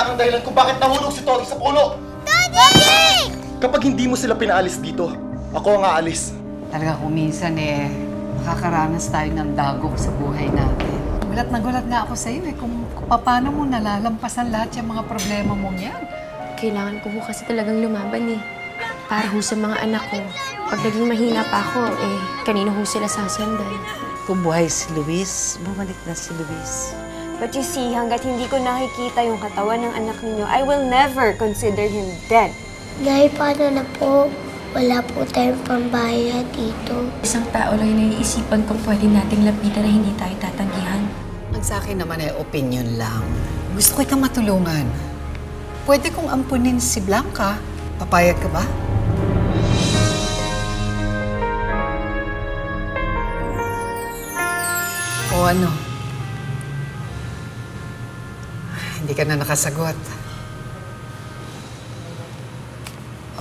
ang dahilan kung bakit nahulog si Tori sa puno! Daddy! Kapag hindi mo sila pinaalis dito, ako ang aalis. Talaga kung minsan makakaranas tayo ng dagok sa buhay natin. Gulat nga ako sa iyo kung paano mo nalalampasan lahat yung mga problema mong yan. Kailangan ko po kasi talagang lumaban para ho sa mga anak ko. Pag naging mahina pa ako, kanino ho sila sasandan? Kung buhay si Luis, bumalik na si Luis. But you see, hanggat hindi ko nakikita yung katawan ng anak ninyo, I will never consider him dead. Nay, paano na po? Wala po tayong pambayad dito. Isang tao lang yung naiisipan kung pwede nating lapitan na hindi tayo tatanggihan. Ang sa akin naman ay opinion lang. Gusto ko itang matulungan. Pwede kong ampunin si Blanca. Papayag ka ba? O ano? Hindi ka na nakasagot.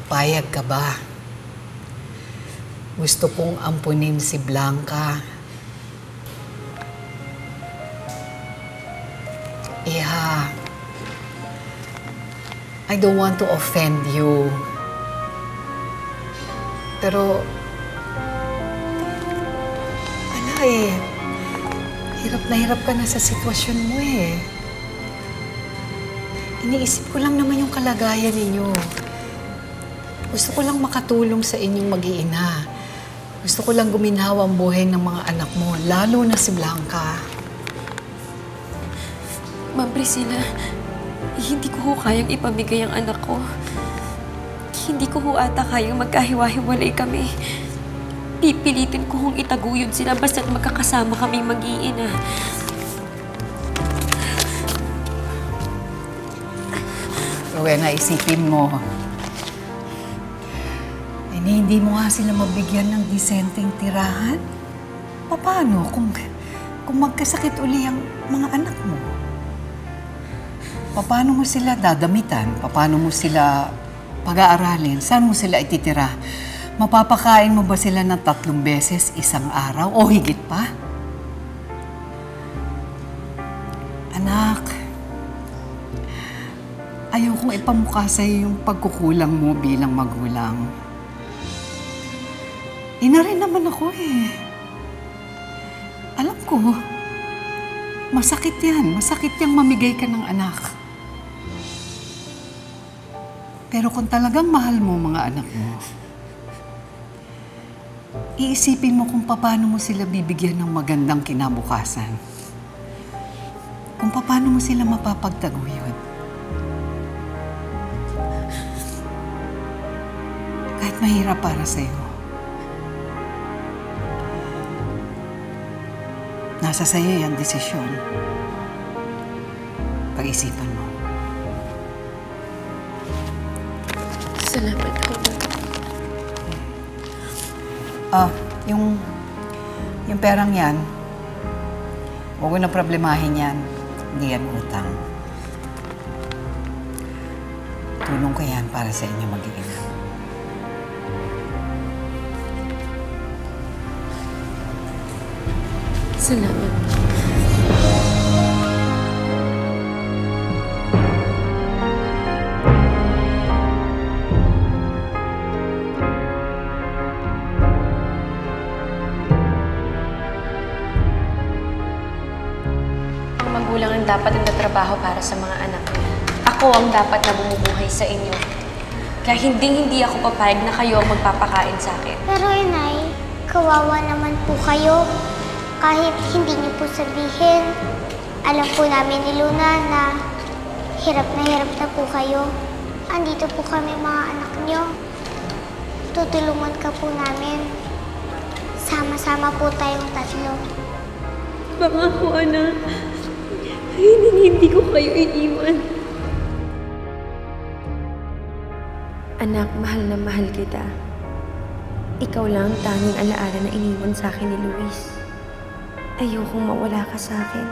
Papayag ka ba? Gusto kong ampunin si Blanca. Iha, I don't want to offend you. Pero, hirap na hirap ka na sa sitwasyon mo Iniisip ko lang naman yung kalagayan ninyo. Gusto ko lang makatulong sa inyong mag-iina. Gusto ko lang guminhawa ang buhay ng mga anak mo, lalo na si Blanca. Ma'am Priscilla, hindi ko ho kayang ipamigay ang anak ko. Hindi ko ho ata kayang magkahiwa-hiwalay kami. Pipilitin ko hong itaguyod sila basta't magkakasama kaming mag-iina. Rowena, isipin mo. Hindi mo nga sila mabigyan ng disenteng tirahan? Paano kung magkasakit uli ang mga anak mo? Paano mo sila dadamitan? Paano mo sila pag-aaralin? Saan mo sila ititira? Mapapakain mo ba sila ng 3 beses isang araw o higit pa? Anak, ayaw kong ipamukha sa'yo yung pagkukulang mo bilang magulang. Ina rin naman ako Alam ko, masakit yan. Masakit yang mamigay ka ng anak. Pero kung talagang mahal mo mga anak mo, iisipin mo kung paano mo sila bibigyan ng magandang kinabukasan. Kung paano mo sila mapapagtaguyod. Kahit mahirap para sa'yo. Nasa sa'yo yung desisyon. Pag-isipan mo. Salamat po. Yung perang yan, huwag mo na problemahin yan. Hindi yan utang. Tulong ko yan para sa inyo mag-iina. Salamat. Ang magulang ang dapat nagtatrabaho para sa mga anak. Ako ang dapat na bumubuhay sa inyo. Kaya hindi ako papayag na kayo ang magpapakain sa akin. Pero Inay, kawawa naman po kayo. Kahit hindi niyo po sabihin, alam po namin ni Luna na hirap na po kayo. Andito po kami mga anak niyo. Tutulungan ka po namin. Sama-sama po tayong 3. Pangako, anak. Hindi ko kayo iiwan. Anak, mahal na mahal kita. Ikaw lang ang tanging alaala na iniwan sa akin ni Luis. Ayokong mawala ka sa akin.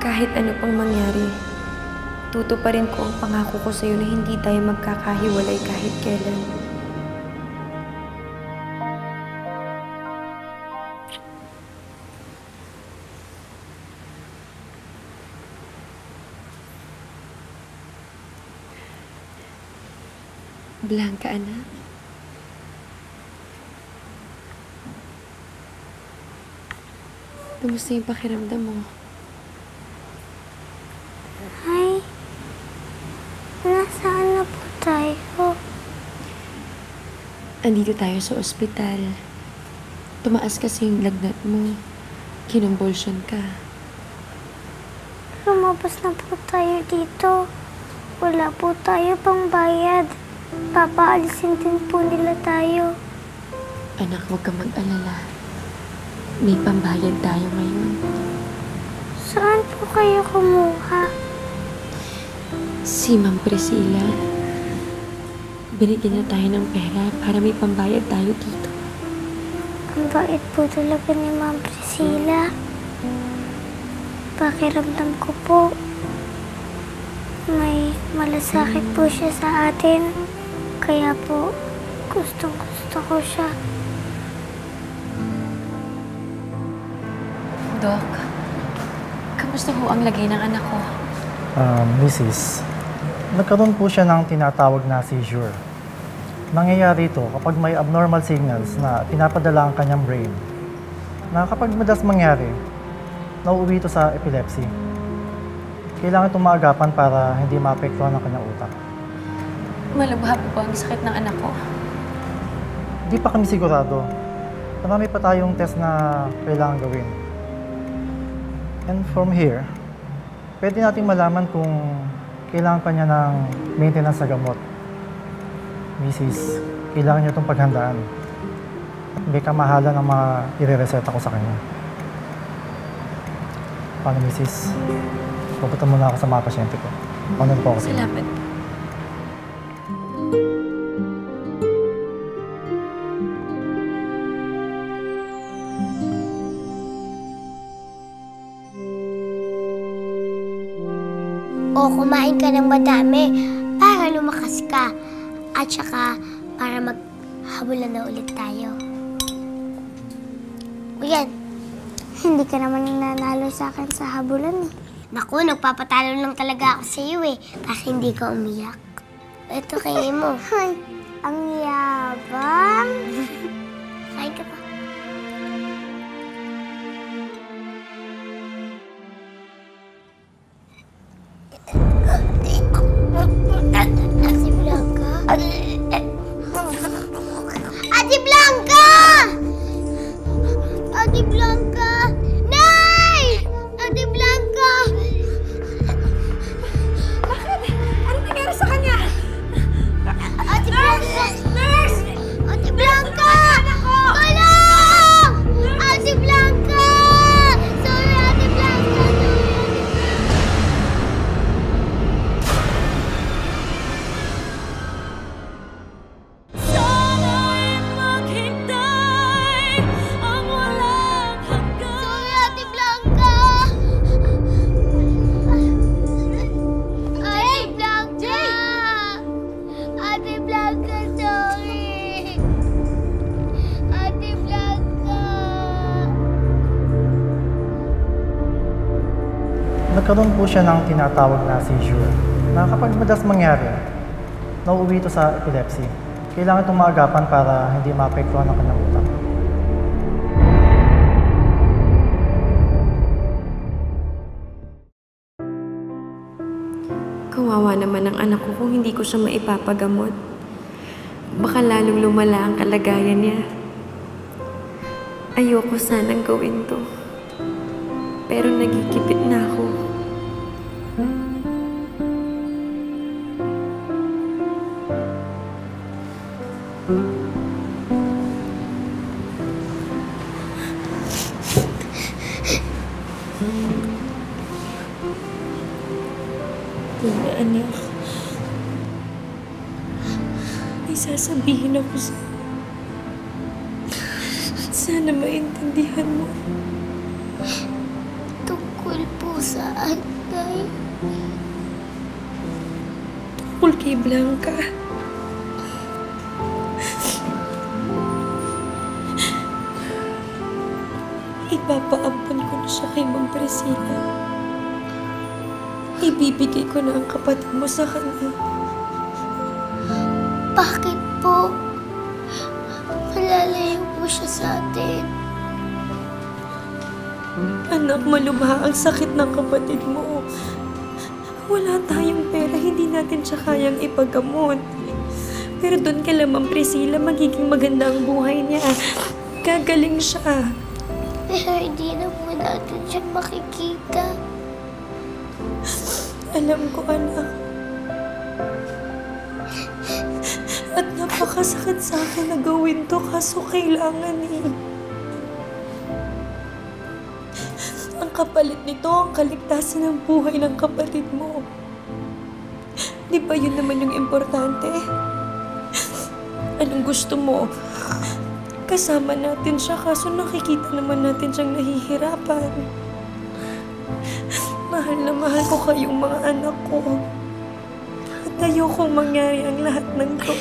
Kahit ano pang mangyari, tutuparin ko ang pangako ko sa'yo na hindi tayo magkakahiwalay kahit kailan. Blanca, anak. Kumusta yung pakiramdam mo? Ay, nasaan na po tayo? Andito tayo sa ospital. Tumaas kasi yung lagnat mo. Kinumbulsyon ka. Lumabas na po tayo dito. Wala po tayo pang bayad. Papaalisin din po nila tayo. Anak, huwag kang mag-alala. May pambayad tayo ngayon. Saan po kayo kumuha? Si Ma'am Priscilla. Binigyan niya tayo ng pera para may pambayad tayo dito. Ang bait po talaga ni Ma'am Priscilla. Pakiramdam ko po, may malasakit po siya sa atin. Kaya po, gustong-gusto ko siya. Doc, kamusta ho ang lagay ng anak ko? Mrs., nagkaroon po siya ng tinatawag na seizure. Nangyayari ito kapag may abnormal signals na pinapadala ang kanyang brain. Na kapag madalas mangyari, nauuwi ito sa epilepsy. Kailangan itong maagapan para hindi maapektuhan ang kanyang utak. Malubha po ba ang sakit ng anak ko? Di pa kami sigurado. Marami pa tayong test na kailangan gawin. And from here, pwede nating malaman kung kailangan pa niya ng maintenance sa gamot. Mrs., kailangan niyo itong paghandaan. May kamahalan ang mga ire-reseta ko sa kanya. Paano, Mrs.? Pupunta muna ako sa mga pasyente ko. Ano po ako sa inyo? Salamat. O kumain ka ng madami para lumakas ka. At saka para maghabulan na ulit tayo. O yan, hindi ka naman nanalo sa akin sa habulan eh. Naku, nagpapatalo lang talaga ako sa iyo eh, para hindi ka umiyak. Ito kayo mo. Ay, ang yabang. Kain ka pa. Ate Blanca? Ate Blanca! Ate Blanca! Nay! Ate Blanca! Bakit? Ano nangyari sa kanya? Ate Blanca! Nurse! Ate Blanca! Tulong! Ate Blanca! Sorry, Ate Blanca! Sorry, Ate Blanca! Ate Blanca! Ate Blanca, sorry! Ate Blanca! Nagkaroon po siya ng tinatawag na seizure. Na kapag madalas mangyari, nauuwi ito sa epilepsy. Kailangan itong maagapan para hindi maapektuhan ang kanyang utak. Kawawa naman ang anak ko kung hindi ko siya maipapagamot. Baka lalong lumala ang kalagayan niya. Ayoko sanang gawin to. Pero nagikipit na ako. Mga anak, may sasabihin ako sa... Sana maintindihan mo. Tungkol po saan, Nay? Tungkol kay Blanca. Ipapaampon ko na siya kay Ma'am Priscilla. Ibibigay ko na ang kapatid mo sa kanya. Bakit po? Malalayo po siya sa atin. Anak, malubha ang sakit ng kapatid mo. Wala tayong pera, hindi natin siya kayang ipagamot. Pero doon kay Ma'am Priscilla, magiging maganda ang buhay niya. Gagaling siya. Pero hindi na po natin siya makikita. Alam ko, anak. At napakasakit sa akin na gawin to, kaso kailangan eh. Ang kapalit nito, ang kaligtasan ng buhay ng kapatid mo. Di ba yun naman yung importante? Anong gusto mo? Kasama natin siya, kaso nakikita naman natin siyang nahihirapan. Mahal na mahal ko kayong mga anak ko. At ayokong mangyari ang lahat ng to.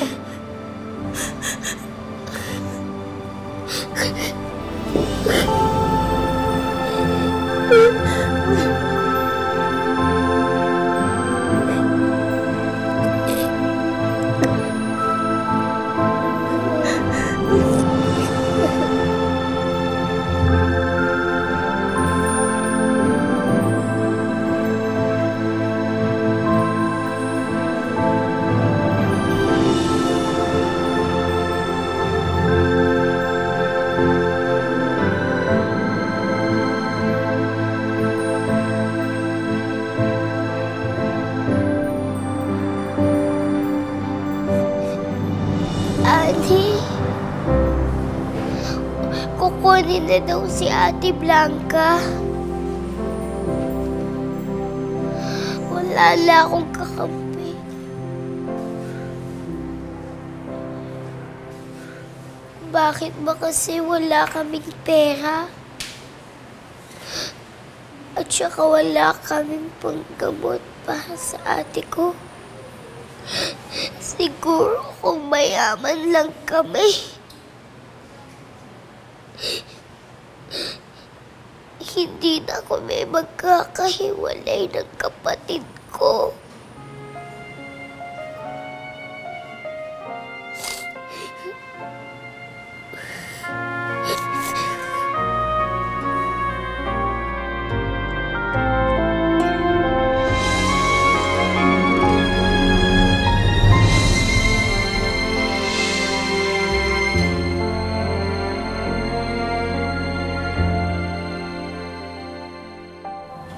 Ate, kukunin na daw si Ate Blanca. Wala na akong kakampi. Bakit ba kasi wala kaming pera? At saka wala kaming panggamot para sa ate ko. Siguro kung mayaman lang kami, hindi na kami magkakahiwalay ng kapatid ko.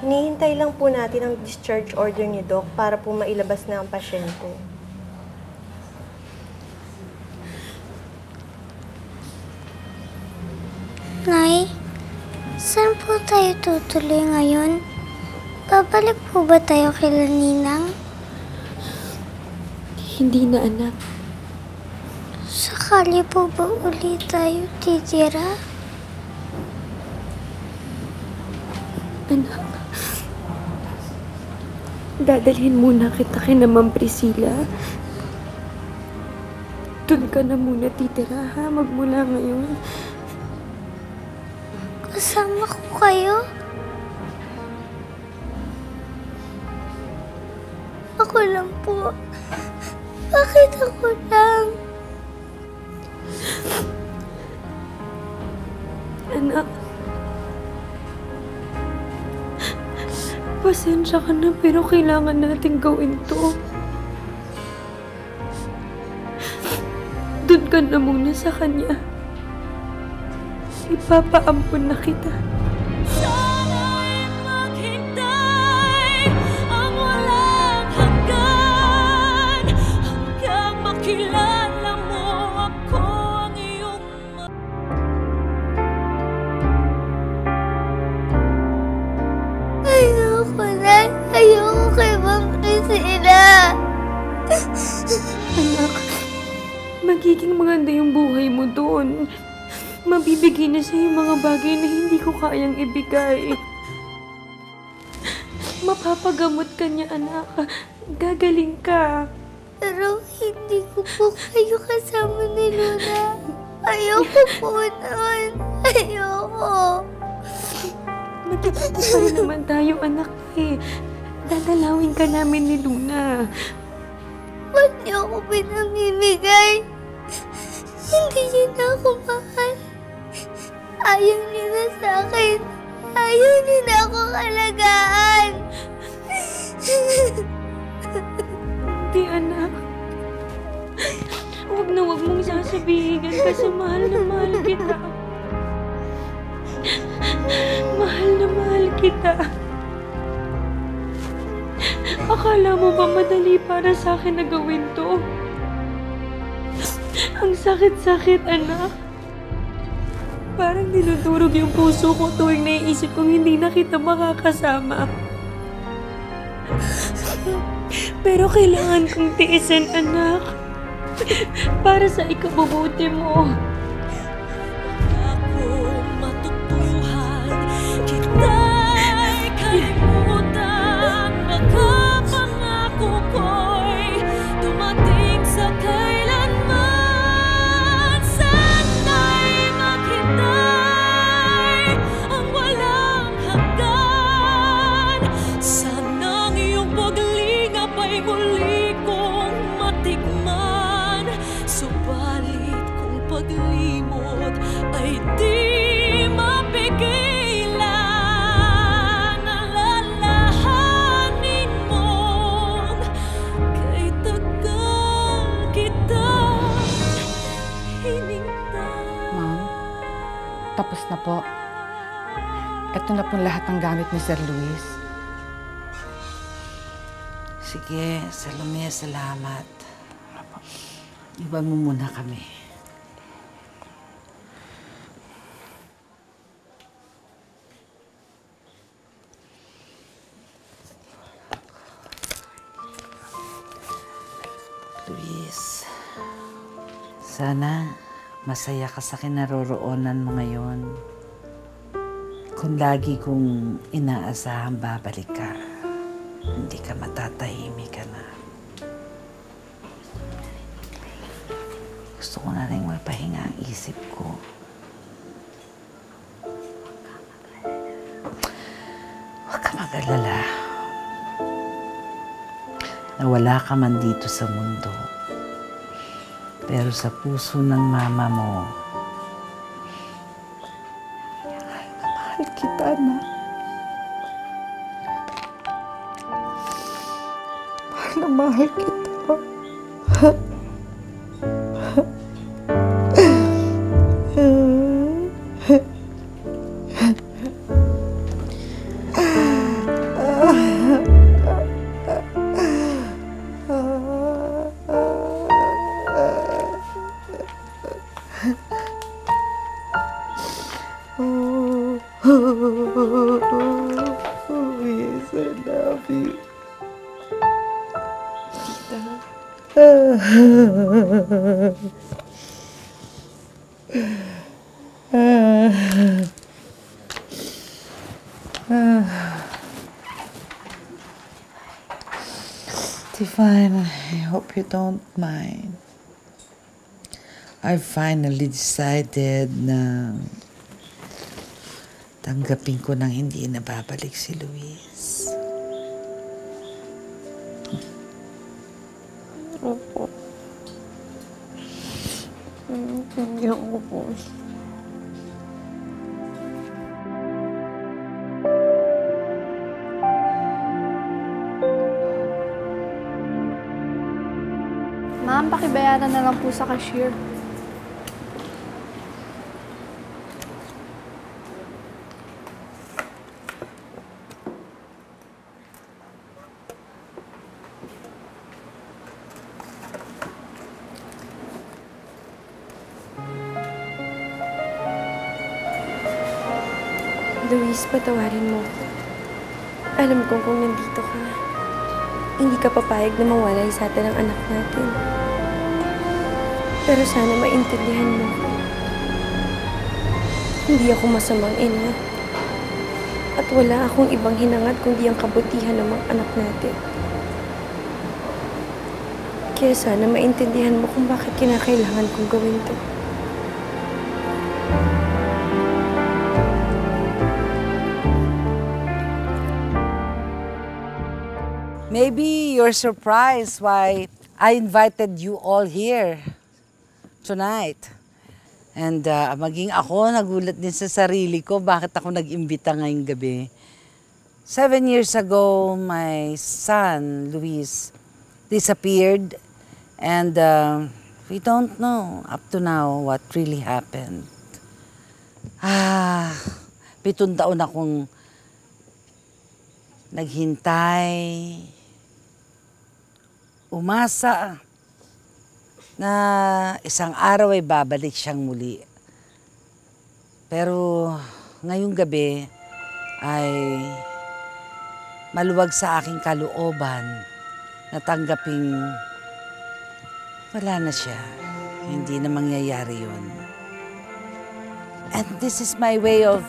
Hinihintay lang po natin ang discharge order ni Doc para po mailabas na ang pasyente. Nay, saan po tayo tutuloy ngayon? Babalik po ba tayo kay Ninang? Hindi na, anak. Sakali po ba ulit tayo titira? Anak, dadalhin muna kita kay Ma'am Priscilla. Doon ka na muna titira, ha? Magmula ngayon. Kasama ko kayo? Ako lang po. Bakit ako lang? Anak, pasensya ka na pero kailangan natin gawin to. Doon ka na muna sa kanya. Ipapaampun na kita. Sana'y maghintay ang walang hanggan hanggang makilala mo ako ang iyong Ayoko na. Ayoko kay Ma'am Priscilla. anak. Magiging maganda yung buhay mo doon. Mabibigay na sa'yo yung mga bagay na hindi ko kayang ibigay. Mapapagamot ka niya, anak. Gagaling ka. Pero hindi ko po kayo kasama ni Luna. Ayoko po nun. Ayoko. Magkikita pa rin naman tayo, anak eh. Dadalawin ka namin ni Luna. Ba't niyo ako pinamimigay? Hindi niyo na ako mahal. Ayaw niyo na sa akin. Ayaw niyo na akong alagaan. Hindi, anak. Huwag na huwag mong sasabihin kasi mahal na mahal kita. Mahal na mahal kita. Akala mo ba madali para sa akin na gawin to? Ang sakit-sakit, anak. Parang dinudurog yung puso ko tuwing naiisip kong hindi na kita makakasama. Pero kailangan kong tiisin, anak. Para sa ikabubuti mo. Ako matutuhan kita'y kalimutan. Baka pangako ko'y dumating sa kailanman. Sana'y makita'y ang walang hanggan. Sanang iyong paglingap ay muli kong matikman. Subalit kung paglimot ay di mapigilan, alalahanin mo kay tagal kita hinintay. Ma'am, tapos na po. Ito na po lahat ng gamit ni Sir Luis. Sige, Salome, salamat. Iwan mo muna kami. Luis, sana masaya ka sa kinaroroonan mo ngayon. Kung lagi kong inaasahan babalik ka, hindi ka matatahimik ka na. Gusto ko na rin mapahinga ang isip ko. Huwag ka mag-alala. Nawala ka man dito sa mundo. Pero sa puso ng mama mo, mahal kita na. Mahal na mahal kita. Oh, yes, I love you. Divine, I hope you don't mind. I finally decided na tanggapin ko nang hindi na babalik si Luis. Opo. Hindi ako po. Ma'am, pakibayaran na lang po sa cashier. Luis, patawarin mo ko. Alam ko kung nandito ka, hindi ka papayag na mawalay sa atin ang anak natin. Pero sana maintindihan mo ko. Hindi ako masamang ina. At wala akong ibang hinangad kundi ang kabutihan ng mga anak natin. Kaya sana maintindihan mo kung bakit kinakailangan kong gawin to. Maybe you're surprised why I invited you all here tonight. And maging ako, nagulat din sa sarili ko bakit ako nag-imbita ngayong gabi. 7 years ago, my son, Luis, disappeared. And we don't know up to now what really happened. 7 taon akong naghintay, umasa na isang araw ay babalik siyang muli. Pero ngayong gabi ay maluwag sa aking kalooban na tanggaping wala na siya. Hindi na mangyayari yun. And this is my way of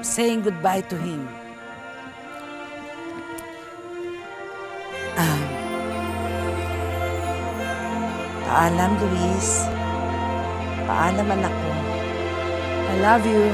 saying goodbye to him. Paalam, Luis. Paalam, anak ko. I love you.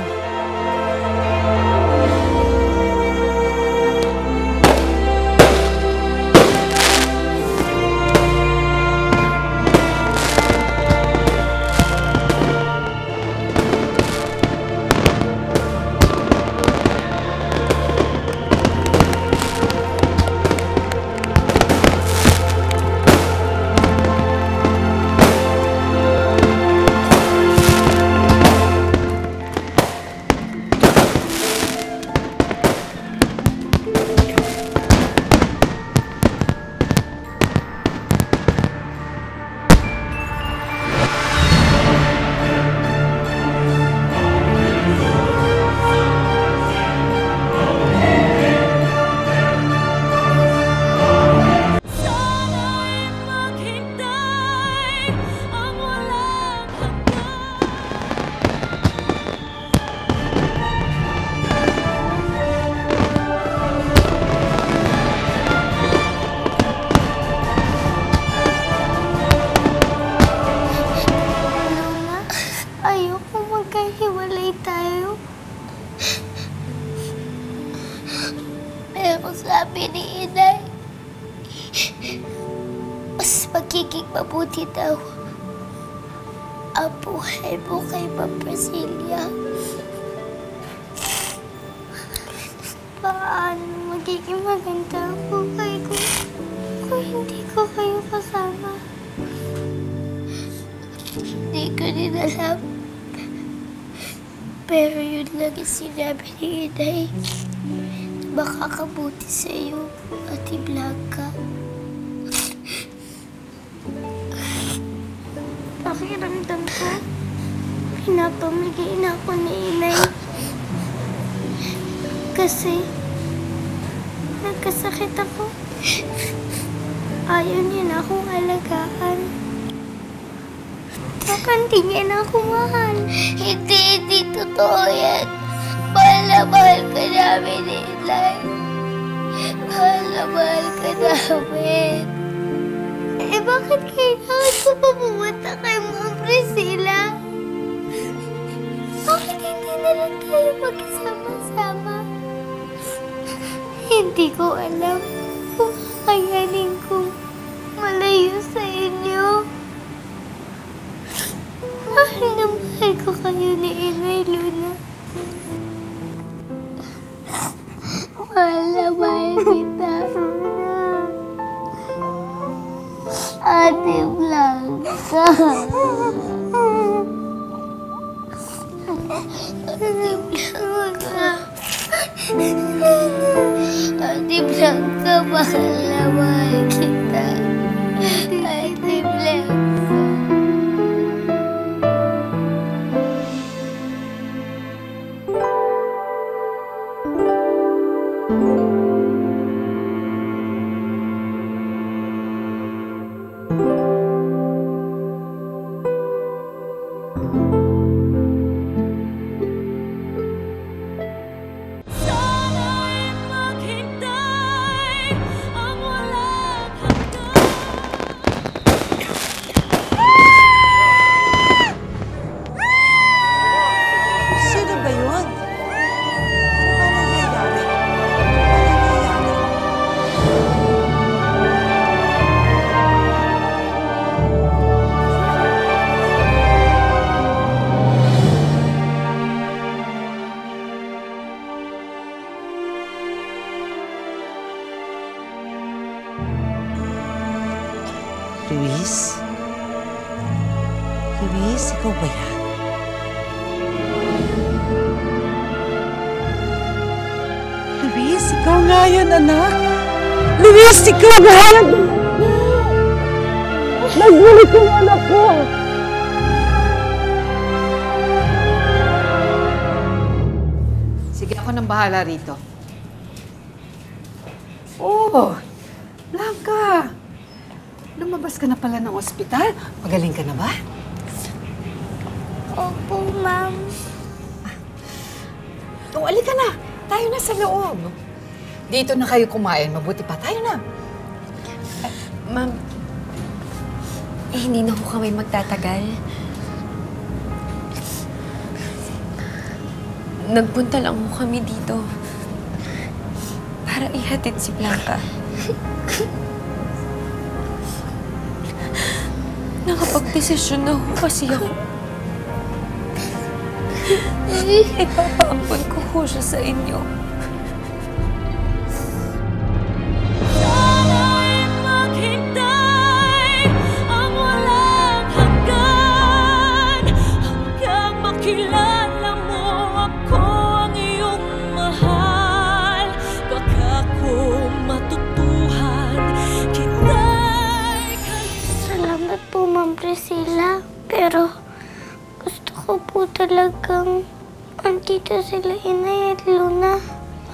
Sabi ni Inay, mas magiging mabuti daw ang buhay mo kay Ma'am Priscilla. Paano magiging maganda ang buhay ko kung hindi ko kayo kasama? Hindi ko din alam. Pero yun lang yung sinabi ni Inay. Makakabuti sa iyo, Ate Blanca. Pakiramdam ko, pinapamigay na ako ni Inay. Kasi, nagkasakit ako. Ayaw niya na akong alagaan. Saka hindi niya na ako mahal. Hindi totoo yan. Mahal na mahal ka namin, Inay. Mahal na mahal ka namin. Eh, bakit kailangan ko pa pumunta kay Ma'am Priscilla? Bakit hindi na lang tayo magkasama-sama? Hindi ko alam kung kakayanin kong malayo sa inyo. Mahal na mahal ko kayo ni Inay Luna. Mahal na mahal kita. Ate Blanca. Ate Blanca. Ate Blanca, mahal na mahal kita. Ate Blanca. Sana'y maghintay ang walang hanggan. Luis? Luis, ikaw ba yan? Luis, ikaw nga yan, anak. Luis, ikaw nga yan. Nagulit yung anak ko. Sige, ako nang bahala rito. Oh, Blanca! Lumabas ka na pala ng ospital. Magaling ka na ba? Opo, Ma'am. O, alika na. Tayo na sa loob. Dito na kayo kumain. Mabuti pa. Tayo na. Ma'am, hindi na ho kami magtatagal. Nagpunta lang ho kami dito para ihatid si Blanca. Nakapag-desisyon na ho kasi ako. Ipapaampon ko ho siya sa inyo. Sana'y maghintay ang walang hanggan hanggang makilala mo ako ang iyong mahal. Baka kung matutuhan kita'y Salamat po, Ma'am Priscilla. Pero gusto ko po talagang andito sila Inay at Luna.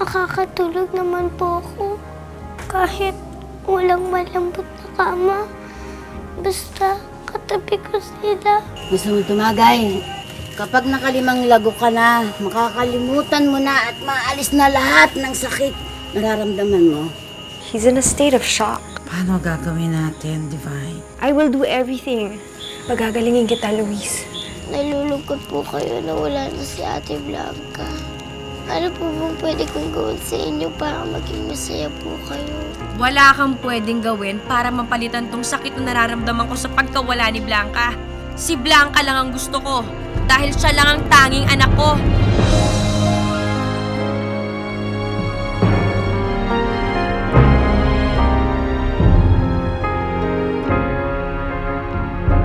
Makakatulog naman po ako. Kahit walang malambot na kama. Basta katabi ko sila. Gusto mo tumagay. Kapag nakalimang lago ka na, makakalimutan mo na at maalis na lahat ng sakit nararamdaman mo. He's in a state of shock. Paano gagawin natin, Divine? I will do everything. Pagagalingin kita, Luis. Nalulungkot po kayo na wala na si Ate Blanca. Ano po bang pwede kong gawin sa inyo para maging masaya po kayo? Wala kang pwedeng gawin para mapalitan tong sakit na nararamdaman ko sa pagkawala ni Blanca. Si Blanca lang ang gusto ko dahil siya lang ang tanging anak ko.